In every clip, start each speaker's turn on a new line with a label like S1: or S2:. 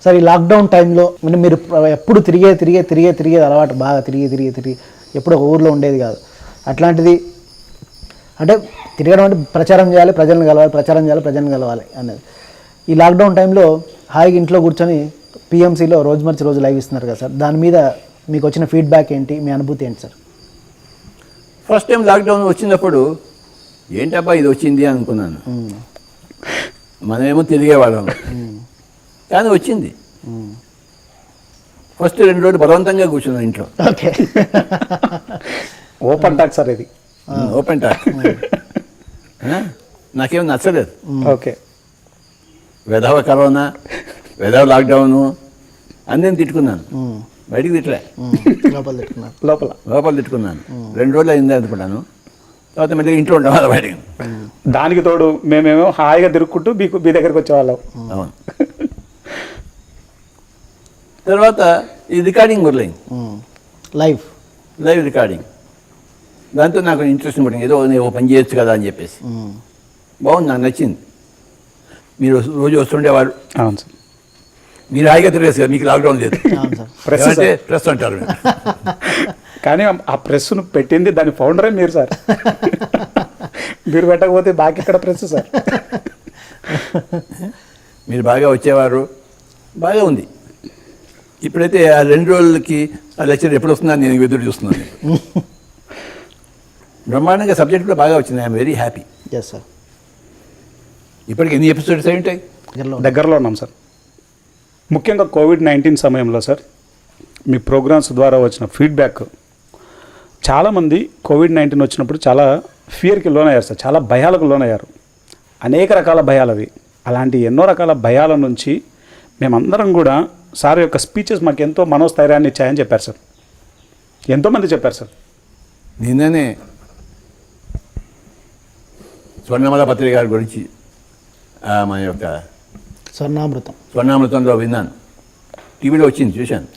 S1: Sir ఈ lockdown టైంలో మీరు ఎప్పుడు తిరిగే అలవాటు, బాగా తిరిగి ఎప్పుడు ఒక ఊర్లో ఉండేది కాదు. అట్లాంటిది అంటే తిరగడం అంటే ప్రచారం చేయాలి, ప్రజలను కలవాలి అనేది. ఈ లాక్డౌన్ టైంలో హాయిగా ఇంట్లో కూర్చొని పిఎంసీలో రోజు లైవ్ ఇస్తున్నారు కదా సార్, దాని మీద మీకు వచ్చిన ఫీడ్బ్యాక్ ఏంటి, మీ అనుభూతి ఏంటి సార్?
S2: ఫస్ట్ టైం లాక్డౌన్ వచ్చినప్పుడు ఏంటబ్బా ఇది వచ్చింది అనుకున్నాను. మనమేమో తిరిగేవాళ్ళం, కానీ వచ్చింది. ఫస్ట్ 2 రోజులు బలవంతంగా కూర్చున్నాను ఇంట్లో.
S1: ఓకే,
S3: ఓపెన్ టాక్ సార్ ఇది,
S2: ఓపెన్ టాక్. నాకేం నచ్చలేదు.
S3: ఓకే,
S2: వెధవ కరోనా, వెధవ లాక్డౌను అన్నీ తిట్టుకున్నాను. బయటికి తిట్టలే, లోపల తిట్టుకున్నాను. 2 రోజులు అయింది అనుకున్నాను. తర్వాత మళ్ళీ ఇంట్లో ఉండేవాళ్ళం బయటికి.
S3: దానికి తోడు మేమేమో హాయిగా తిరుక్కుంటూ మీ దగ్గరికి వచ్చేవాళ్ళం.
S2: అవును. తర్వాత ఈ రికార్డింగ్ మొదలైంది, లైవ్ రికార్డింగ్. దాంతో నాకు ఇంట్రెస్ట్ పడింది, ఏదో నేను పని చేయొచ్చు కదా అని చెప్పేసి. బాగుంది, నాకు నచ్చింది. మీరు రోజు వస్తుండేవారు.
S3: అవును సార్.
S2: మీరు హాయిగా తిరిగేసి కదా, మీకు లాక్డౌన్ లేదు. ప్రెస్ అంటారు.
S3: కానీ ఆ ప్రెస్ను పెట్టింది దాని ఫౌండరే మీరు సార్. మీరు పెట్టకపోతే బాగా ఇక్కడ ప్రెస్ సార్.
S2: మీరు బాగా వచ్చేవారు, బాగా ఉంది. ఇప్పుడైతే ఆ 2 రోజులకి ఆ లెక్చర్ ఎప్పుడు వస్తుందని నేను ఎదురు చూస్తున్నాను. బ్రహ్మాండంగా సబ్జెక్ట్ కూడా బాగా వచ్చింది. I'm very happy.
S1: Yes sir.
S2: ఇప్పటికి ఎన్ని ఎపిసోడ్స్ అయి ఉంటాయి?
S3: దగ్గరలో ఉన్నాం సార్. ముఖ్యంగా కోవిడ్-19 సమయంలో సార్ మీ ప్రోగ్రామ్స్ ద్వారా వచ్చిన ఫీడ్బ్యాక్, చాలామంది కోవిడ్-19 వచ్చినప్పుడు చాలా ఫియర్కి లోనయ్యారు సార్, చాలా భయాలకు లోనయ్యారు. అనేక రకాల భయాలు అవి. అలాంటి ఎన్నో రకాల భయాల నుంచి మేమందరం కూడా సార్ యొక్క స్పీచెస్ మాకు ఎంతో మనోస్థైర్యాన్ని ఇచ్చాయని చెప్పారు సార్. ఎంతోమంది చెప్పారు సార్.
S2: నిన్ననే స్వర్ణమాల పత్రిక గారి గురించి మన యొక్క స్వర్ణామృతంలో విన్నాను, టీవీలో వచ్చింది, చూశాను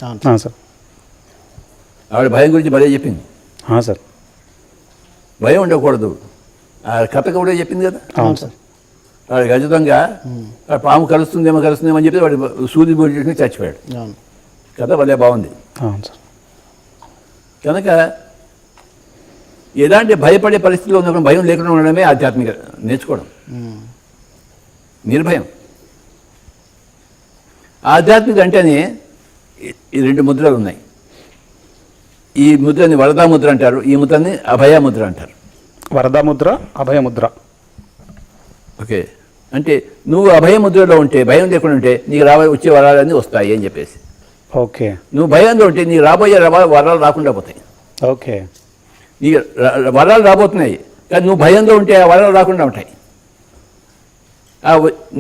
S3: సార్.
S2: ఆవిడ భయం గురించి భలే చెప్పింది
S3: సార్.
S2: భయం ఉండకూడదు, ఆ కథ కూడా చెప్పింది కదా.
S3: అవును సార్.
S2: వాడు ఖచ్చితంగా పాము కలుస్తుందేమో అని చెప్పి వాడు సూది బోడి చేసుకుని చచ్చిపోయాడు. కథ భలే బాగుంది.
S3: అవును సార్.
S2: కనుక ఎలాంటి భయపడే పరిస్థితిలో ఉన్నప్పుడు భయం లేకుండా ఉండడమే ఆధ్యాత్మిక నేర్చుకోవడం. నిర్భయం. ఆధ్యాత్మిక అంటేనే ఈ 2 ముద్రలు ఉన్నాయి. ఈ ముద్రని వరదా ముద్ర అంటారు, ఈ ముద్రని అభయ ముద్ర అంటారు.
S3: వరదా ముద్ర, అభయ ముద్ర.
S2: ఓకే, అంటే నువ్వు అభయ ముద్రలో ఉంటే, భయం లేకుండా ఉంటే నీకు వచ్చే వరాలన్నీ వస్తాయి అని చెప్పేసి.
S3: ఓకే.
S2: నువ్వు భయంలో ఉంటే నీకు రాబోయే వరాలు రాకుండా పోతాయి.
S3: ఓకే.
S2: నీకు వరాలు రాబోతున్నాయి, కానీ నువ్వు భయంలో ఉంటే ఆ వరాలు రాకుండా ఉంటాయి.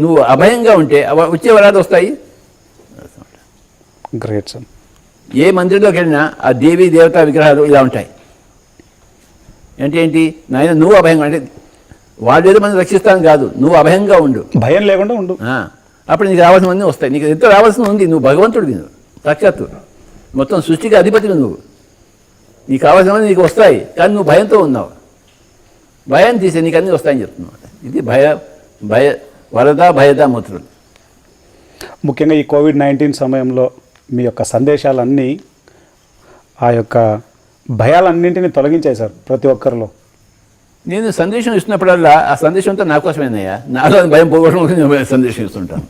S2: నువ్వు అభయంగా ఉంటే వచ్చే వరాలు వస్తాయి.
S3: Great sir.
S2: ఏ మందిరంలోకి వెళ్ళినా ఆ దేవీ దేవతా విగ్రహాలు ఇలా ఉంటాయి. అంటే ఏంటి నాయన, నువ్వు అభయంగా, అంటే వాళ్ళు ఏదో మనం రక్షిస్తాను కాదు, నువ్వు అభయంగా ఉండు,
S3: భయం లేకుండా ఉండు.
S2: అప్పుడు నీకు రావాల్సినవన్నీ వస్తాయి. నీకు ఎంతో రావాల్సిన ఉంది, నువ్వు భగవంతుడివి, నువ్వు సాక్షాత్తు మొత్తం సృష్టికి అధిపతివి నువ్వు. నీకు కావాల్సినవన్నీ నీకు వస్తాయి, కానీ నువ్వు భయంతో ఉన్నావు. భయం తీసే నీకు అన్నీ వస్తాయని చెప్తున్నావు. ఇది వరద భయద ముద్రలు.
S3: ముఖ్యంగా ఈ కోవిడ్-19 సమయంలో మీ యొక్క సందేశాలన్నీ ఆ యొక్క భయాలన్నింటినీ తొలగించాయి సార్ ప్రతి ఒక్కరిలో.
S2: నేను సందేశం ఇస్తున్నప్పుడల్లా ఆ సందేశంతో నా కోసమేనయ్యా, నాలో భయం పోగొట్టుకుని సందేశం ఇస్తుంటాను.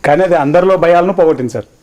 S3: కానీ అది అందరిలో భయాలను పోగొట్టింది సార్.